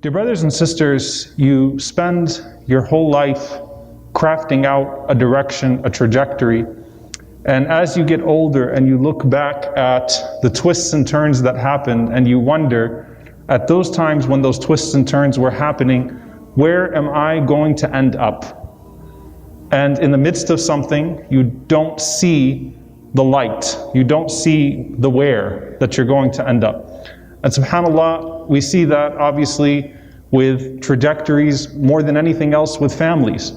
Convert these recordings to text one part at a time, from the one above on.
Dear brothers and sisters, you spend your whole life crafting out a direction, a trajectory, and as you get older and you look back at the twists and turns that happen, and you wonder at those times when those twists and turns were happening, where am I going to end up? And in the midst of something, you don't see the light, you don't see the where that you're going to end up. And subhanAllah, we see that obviously with trajectories more than anything else with families.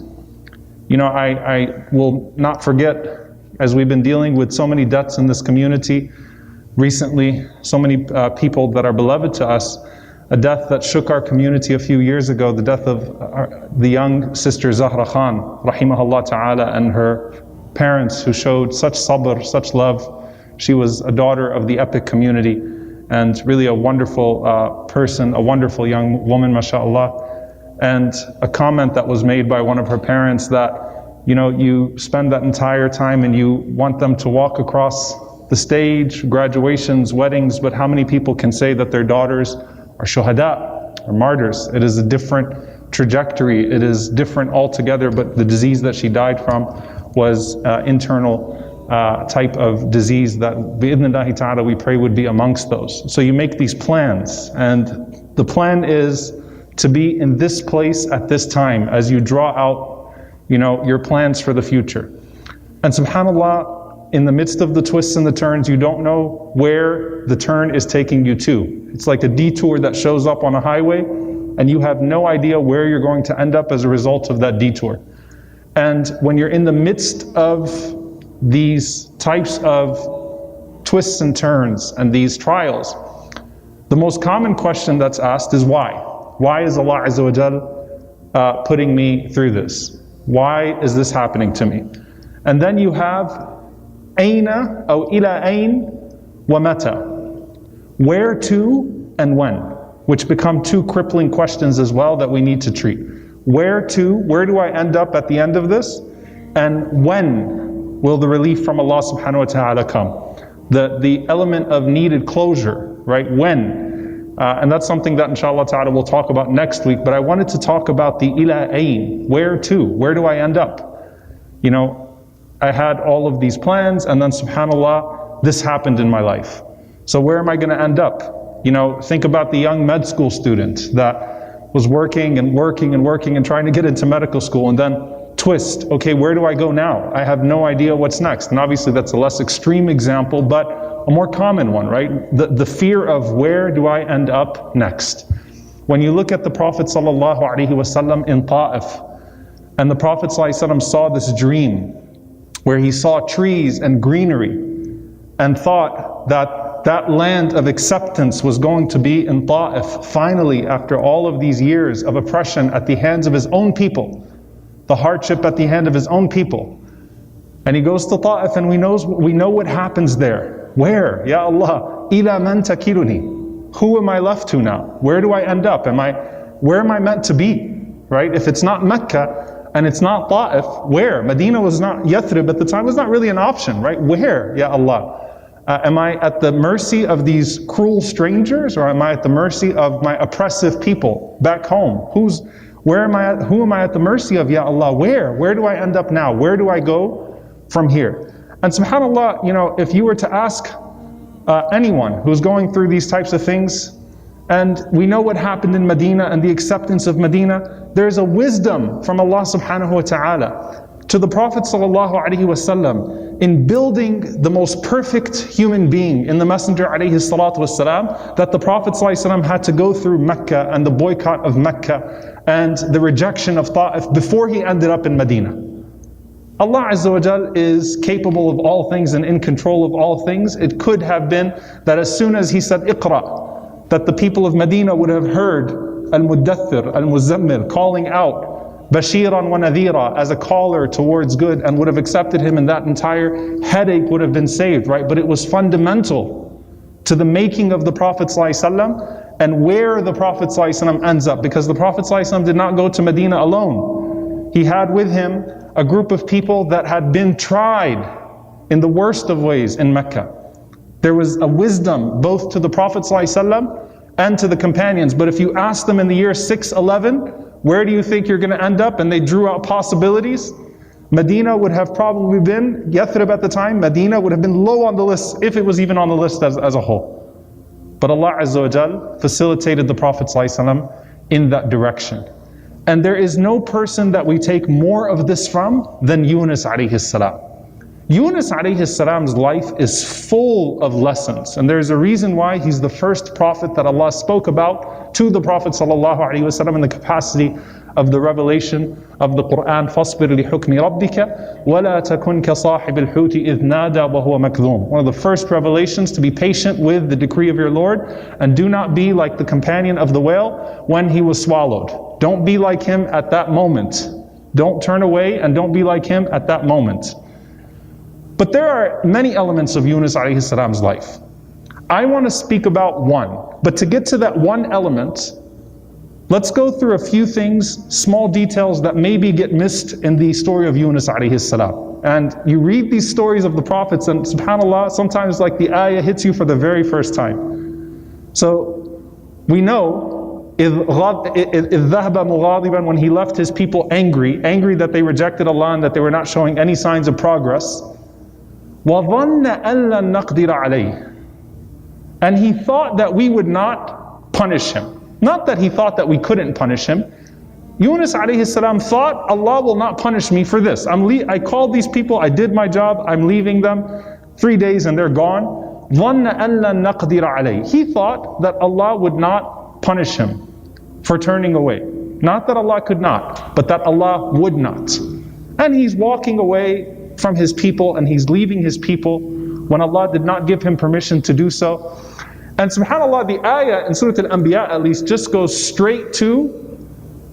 You know, I will not forget, as we've been dealing with so many deaths in this community recently, so many people that are beloved to us, a death that shook our community a few years ago, the death of the young sister Zahra Khan, rahimahullah ta'ala, and her parents who showed such sabr, such love. She was a daughter of the epic community, and really a wonderful person, a wonderful young woman, mashallah. And a comment that was made by one of her parents that, you know, you spend that entire time and you want them to walk across the stage, graduations, weddings, but how many people can say that their daughters are shuhada, or martyrs? It is a different trajectory, it is different altogether, but the disease that she died from was internal type of disease that bi'idhnillahi ta'ala we pray would be amongst those. So you make these plans, and the plan is to be in this place at this time as you draw out, you know, your plans for the future. And subhanAllah, in the midst of the twists and the turns, you don't know where the turn is taking you to. It's like a detour that shows up on a highway, and you have no idea where you're going to end up as a result of that detour. And when you're in the midst of these types of twists and turns and these trials, the most common question that's asked is why? Why is Allah Azza wa Jal putting me through this? Why is this happening to me? And then you have Aina or ila ain wa mata, where to and when, which become two crippling questions as well that we need to treat. Where to, where do I end up at the end of this? And when will the relief from Allah subhanahu wa ta'ala come? The element of needed closure, right? When? And that's something that inshallah ta'ala we'll talk about next week, but I wanted to talk about the ila ain, where to, where do I end up? You know, I had all of these plans, and then subhanallah, this happened in my life. So where am I going to end up? You know, think about the young med school student that was working and working and working and trying to get into medical school, and then twist, okay, where do I go now? I have no idea what's next. And obviously that's a less extreme example, but a more common one, right? The fear of where do I end up next? When you look at the Prophet ﷺ in Ta'if, and the Prophet ﷺ saw this dream where he saw trees and greenery and thought that that land of acceptance was going to be in Ta'if, finally, after all of these years of oppression at the hands of his own people, the hardship at the hand of his own people. And he goes to Ta'if, and we know what happens there. Where? Ya Allah, ila man takiluni. Who am I left to now? Where do I end up? Where am I meant to be? Right? If it's not Mecca and it's not Ta'if, where? Medina was not, Yathrib at the time was not really an option, right? Where? Ya Allah. Am I at the mercy of these cruel strangers, or am I at the mercy of my oppressive people back home? Who am I at the mercy of, Ya Allah? Where do I end up now? Where do I go from here? And subhanAllah, you know, if you were to ask anyone who's going through these types of things, and we know what happened in Medina and the acceptance of Medina, there's a wisdom from Allah subhanahu wa ta'ala to the Prophet sallallahu alaihi wasallam in building the most perfect human being in the Messenger alayhi salatu wasalam, that the Prophet sallallahu alaihi wasallam had to go through Mecca and the boycott of Mecca and the rejection of Ta'if before he ended up in Medina. Allah Azza wa Jal is capable of all things and in control of all things. It could have been that as soon as he said Iqra, that the people of Medina would have heard Al-Muddathir, Al-Muzammil calling out Bashiran wa Nadhira as a caller towards good, and would have accepted him, and that entire headache would have been saved, right? But it was fundamental to the making of the Prophet ﷺ and where the Prophet ﷺ ends up, because the Prophet ﷺ did not go to Medina alone. He had with him a group of people that had been tried in the worst of ways in Mecca. There was a wisdom both to the Prophet ﷺ and to the companions. But if you ask them in the year 611, where do you think you're going to end up? And they drew out possibilities. Medina would have probably been, Yathrib at the time, Medina would have been low on the list, if it was even on the list as a whole. But Allah Azza wa Jal facilitated the Prophet ﷺ in that direction. And there is no person that we take more of this from than Yunus alayhi salam. Yunus alayhi salam's life is full of lessons. And there's a reason why he's the first prophet that Allah spoke about to the Prophet ﷺ in the capacity of the revelation of the Quran. فَاصْبِرْ لِحُكْمِ رَبِّكَ وَلَا تَكُنْ كَصَاحِبِ الْحُوتِ إِذْ نَادَى وَهُوَ مَكْذُومٌ. One of the first revelations, to be patient with the decree of your Lord, and do not be like the companion of the whale when he was swallowed. Don't be like him at that moment. Don't turn away and don't be like him at that moment. But there are many elements of Yunus alayhi salam's life. I want to speak about one. But to get to that one element, let's go through a few things, small details that maybe get missed in the story of Yunus alayhi salam. And you read these stories of the prophets and subhanAllah, sometimes like the ayah hits you for the very first time. So we know, إِذْ ذَهَبَ مُغَاضِبًا, when he left his people angry that they rejected Allah and that they were not showing any signs of progress. وَظَنَّ أَن لَّن نَقْدِرَ عَلَيْهِ, and he thought that we would not punish him. Not that he thought that we couldn't punish him. Yunus alayhi salam thought, Allah will not punish me for this. I called these people, I did my job, I'm leaving them. 3 days and they're gone. ظَنَّ أَن لَّن نَقْدِرَ عَلَيْهِ. He thought that Allah would not punish him for turning away. Not that Allah could not, but that Allah would not. And he's walking away from his people and he's leaving his people when Allah did not give him permission to do so. And subhanAllah, the ayah in Surah Al-Anbiya at least just goes straight to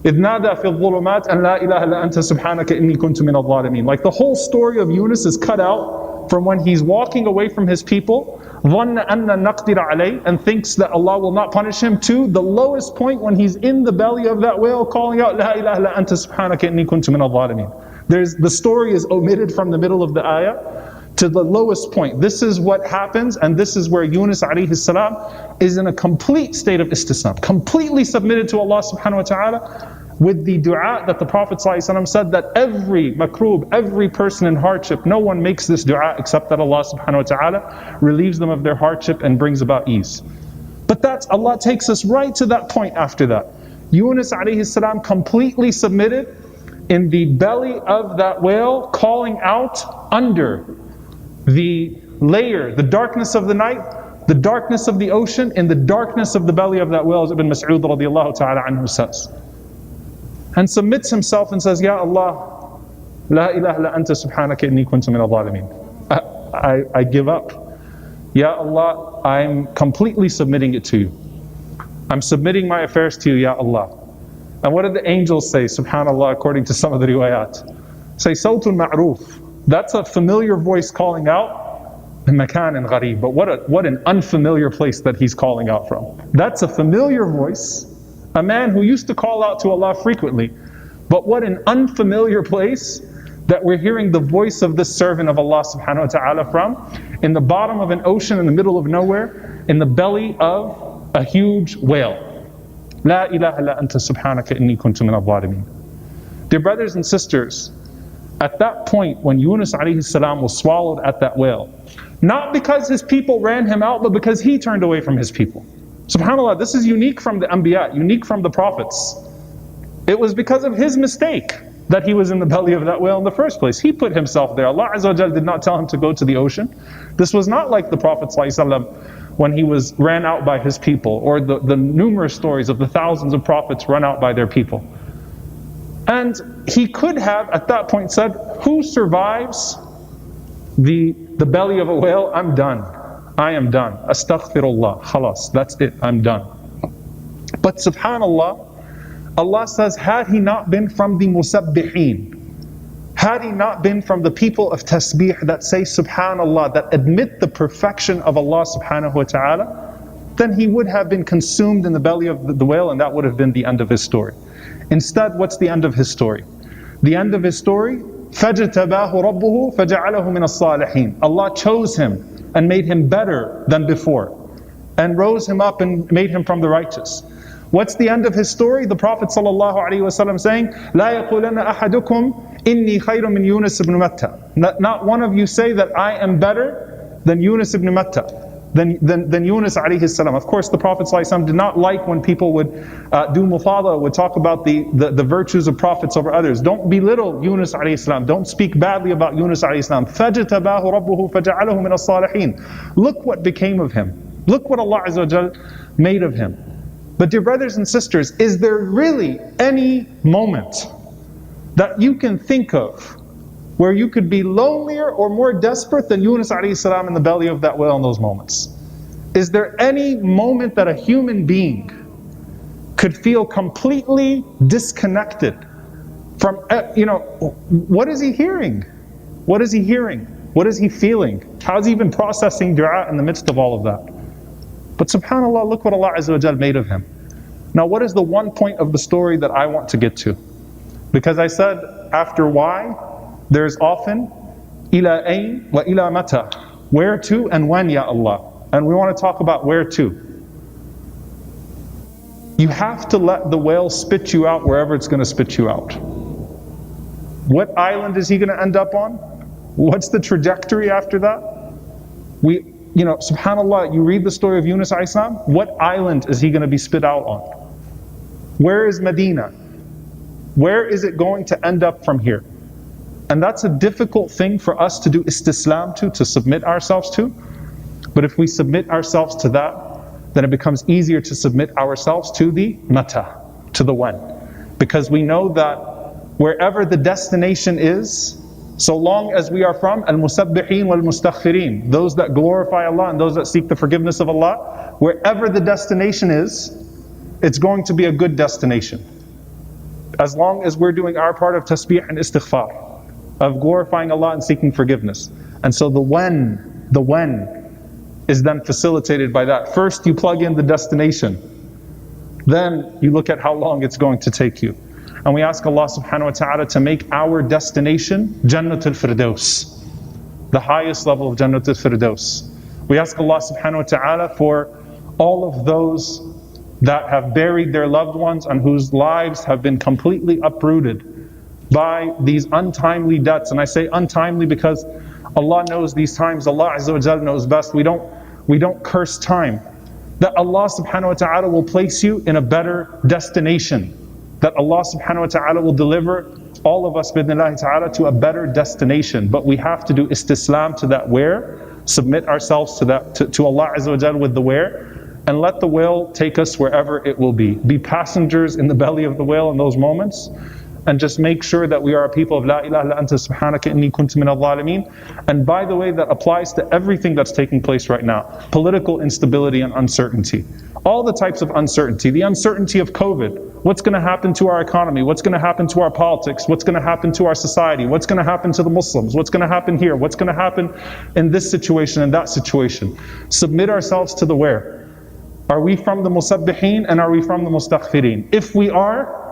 إِذْ نَادَى فِي الظُّلُمَاتِ أَنْ لَا إِلَهَ إِلَّا أَنْتَ سُبْحَانَكَ إِنِّي كُنْتُ مِنَ الظَّالِمِينَ. Like the whole story of Yunus is cut out from when he's walking away from his people, ظَنَّ أَنَّ نَقْدِرَ عَلَيْهِ, and thinks that Allah will not punish him, to the lowest point when he's in the belly of that whale calling out لَا إِلَهَ إِلَّا أَنْتَ سُبْحَانَكَ إِنِّي كُنْتُ مِنَ الظَّالِمِينَ. The story is omitted from the middle of the ayah to the lowest point. This is what happens, and this is where Yunus alayhi salam is in a complete state of istislam, completely submitted to Allah subhanahu wa ta'ala, with the dua that the Prophet ﷺ said that every makroob, every person in hardship, no one makes this dua except that Allah subhanahu wa ta'ala relieves them of their hardship and brings about ease. But Allah takes us right to that point after that. Yunus alayhi salam completely submitted in the belly of that whale, calling out under the layer, the darkness of the night, the darkness of the ocean, in the darkness of the belly of that whale, as Ibn Mas'ud radiallahu ta'ala anhu says. And submits himself and says, Ya Allah, la ilaha illa anta subhanaka inni kuntu min al-zalimin. I give up. Ya Allah, I'm completely submitting it to you. I'm submitting my affairs to you, Ya Allah. And what did the angels say, subhanallah, according to some of the riwayat? Say, Sawtun ma'roof. That's a familiar voice calling out, makan and gharib. But what an unfamiliar place that he's calling out from. That's a familiar voice, a man who used to call out to Allah frequently. But what an unfamiliar place that we're hearing the voice of this servant of Allah subhanahu wa ta'ala from, in the bottom of an ocean in the middle of nowhere, in the belly of a huge whale. La ilaha illa anta subhanaka inni kuntu min al-zalimin. Dear brothers and sisters, at that point when Yunus alayhi salam was swallowed at that whale, not because his people ran him out, but because he turned away from his people. SubhanAllah, this is unique from the Anbiya, unique from the prophets. It was because of his mistake that he was in the belly of that whale in the first place. He put himself there. Allah Azza wa Jal did not tell him to go to the ocean. This was not like the Prophet ﷺ when he was ran out by his people, or the numerous stories of the thousands of prophets run out by their people. And he could have at that point said, who survives the belly of a whale? I'm done. I am done. Astaghfirullah. Khalas. That's it. I'm done. But subhanallah, Allah says, had he not been from the musabbihin, had he not been from the people of tasbih that say subhanallah, that admit the perfection of Allah subhanahu wa ta'ala, then he would have been consumed in the belly of the whale, and that would have been the end of his story. Instead, what's the end of his story? The end of his story, فَجْتَبَاهُ رَبُّهُ فَجَعَلَهُ مِنَ الصَّالِحِينَ. Allah chose him and made him better than before. and rose him up and made him from the righteous. What's the end of his story? The Prophet ﷺ saying, لا يقولن أحدكم إني خير من يونس ibn Mecca. Not one of you say that I am better than Yunus ibn Mecca, than Yunus alayhi salam. Of course, the Prophet ﷺ did not like when people would do mufadala, would talk about the virtues of prophets over others. Don't belittle Yunus alayhi salam. Don't speak badly about Yunus alayhi salam. فَجْتَبَاهُ رَبُّهُ فَجَعَلَهُ مِنَ الصَّالِحِينَ. Look what became of him. Look what Allah Azza wa Jal made of him. But dear brothers and sisters, is there really any moment that you can think of where you could be lonelier or more desperate than Yunus alayhi salam in the belly of that whale in those moments? Is there any moment that a human being could feel completely disconnected from, what is he hearing? What is he hearing? What is he feeling? How is he even processing dua in the midst of all of that? But subhanAllah, look what Allah Azza wa Jal made of him. Now what is the one point of the story that I want to get to? Because I said after why, there's often ila ayn wa ila mata. Where to and when, ya Allah. And we want to talk about where to. You have to let the whale spit you out wherever it's going to spit you out. What island is he going to end up on? What's the trajectory after that? Subhanallah, you read the story of Yunus alayhi salam, what island is he going to be spit out on? Where is Medina? Where is it going to end up from here? And that's a difficult thing for us to do istislam to submit ourselves to. But if we submit ourselves to that, then it becomes easier to submit ourselves to the mata, to the when. Because we know that wherever the destination is, so long as we are from al-musabbihin wal-mustaghfirin, those that glorify Allah and those that seek the forgiveness of Allah, wherever the destination is, it's going to be a good destination. As long as we're doing our part of tasbih and istighfar, of glorifying Allah and seeking forgiveness. And so the when is then facilitated by that. First you plug in the destination, then you look at how long it's going to take you. And we ask Allah subhanahu wa ta'ala to make our destination Jannatul Firdaus, the highest level of Jannatul Firdaus. We ask Allah subhanahu wa ta'ala for all of those that have buried their loved ones and whose lives have been completely uprooted by these untimely deaths. And I say untimely because Allah knows these times, Allah Azza wa Jal knows best. We don't curse time. That Allah subhanahu wa ta'ala will place you in a better destination. That Allah subhanahu wa ta'ala will deliver all of us bidnillahi ta'ala to a better destination. But we have to do istislam to that where, submit ourselves to that, to Allah Azza wa Jal with the where, and let the whale take us wherever it will be. Be passengers in the belly of the whale in those moments, and just make sure that we are a people of La ilaha illa anta subhanaka inni kuntu minal zalimeen. And by the way, that applies to everything that's taking place right now. Political instability and uncertainty. All the types of uncertainty. The uncertainty of COVID. What's going to happen to our economy? What's going to happen to our politics? What's going to happen to our society? What's going to happen to the Muslims? What's going to happen here? What's going to happen in this situation and that situation? Submit ourselves to the where. Are we from the musabbihin and are we from the mustaghfirin? If we are,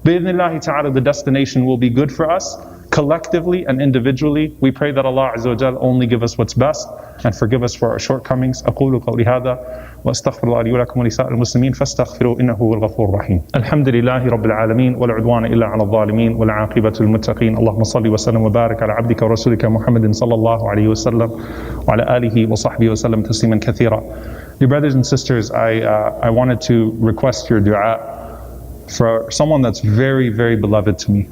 bi'idhnillahi ta'ala, the destination will be good for us, collectively and individually. We pray that Allah Azza wa Jal only give us what's best and forgive us for our shortcomings. أقول قولي هذا وأستغفر الله لي ولكم ولسائر المسلمين فاستغفروه إنه هو الغفور الرحيم. الحمد لله رب العالمين ولا عدوان إلا على الظالمين والعاقبة للمتقين. اللهم صل وسلم وبارك على عبدك ورسولك محمد صلى الله عليه وسلم وعلى آله وصحبه وسلم تسليما كثيرا. Dear brothers and sisters, I wanted to request your dua for someone that's very, very beloved to me.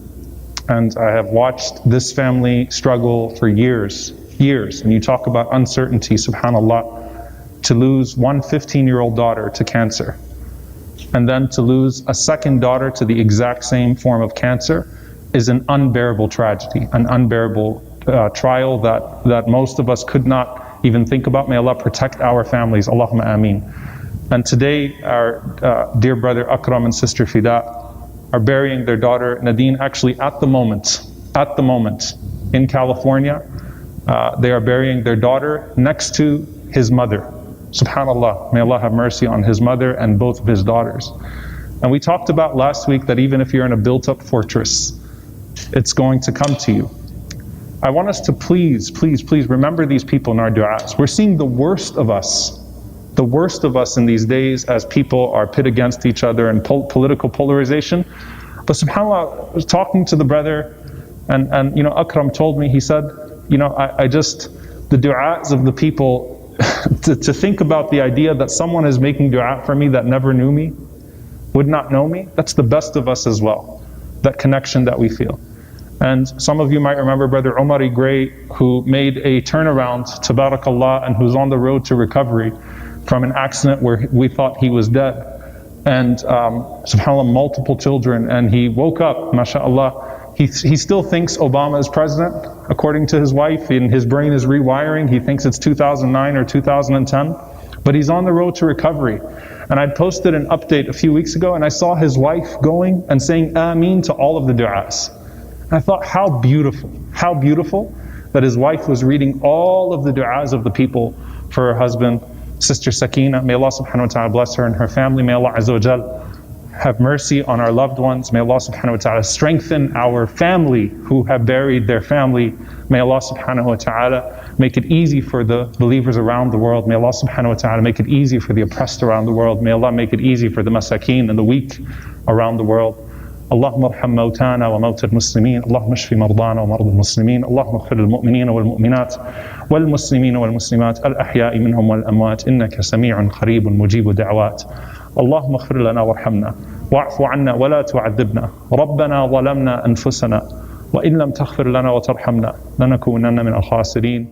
And I have watched this family struggle for years. And you talk about uncertainty, subhanAllah, to lose one 15-year-old daughter to cancer, and then to lose a second daughter to the exact same form of cancer is an unbearable tragedy, an unbearable trial that most of us could not even think about. May Allah protect our families. Allahumma ameen. And today our dear brother Akram and sister Fida are burying their daughter Nadine actually at the moment in California. They are burying their daughter next to his mother. Subhanallah, may Allah have mercy on his mother and both of his daughters. And we talked about last week that even if you're in a built-up fortress, it's going to come to you. I want us to please remember these people in our du'as. We're seeing the worst of us the worst of us in these days as people are pit against each other and political polarization. But subhanAllah, I was talking to the brother, and you know, Akram told me, he said, you know, the du'as of the people, to think about the idea that someone is making du'a for me that never knew me, would not know me, that's the best of us as well, that connection that we feel. And some of you might remember Brother Omar Gray, who made a turnaround, tabarakallah, and who's on the road to recovery from an accident where we thought he was dead. And subhanAllah, multiple children, and he woke up, mashallah. He still thinks Obama is president, according to his wife, and his brain is rewiring. He thinks it's 2009 or 2010, but he's on the road to recovery. And I posted an update a few weeks ago, and I saw his wife going and saying Ameen to all of the du'as. And I thought, how beautiful that his wife was reading all of the du'as of the people for her husband, Sister Sakina. May Allah subhanahu wa ta'ala bless her and her family. May Allah azza wa jal have mercy on our loved ones. May Allah subhanahu wa ta'ala strengthen our family who have buried their family. May Allah subhanahu wa ta'ala make it easy for the believers around the world. May Allah subhanahu wa ta'ala make it easy for the oppressed around the world. May Allah make it easy for the masakeen and the weak around the world. اللهم ارحم موتانا وموتى المسلمين اللهم اشف مرضانا ومرضى المسلمين اللهم اغفر للمؤمنين والمؤمنات والمسلمين والمسلمات الأحياء منهم والأموات إنك سميع قريب مجيب دعوات اللهم اغفر لنا وارحمنا واعف عنا ولا تعذبنا ربنا ظلمنا أنفسنا وإن لم تغفر لنا وترحمنا لنكونن من الخاسرين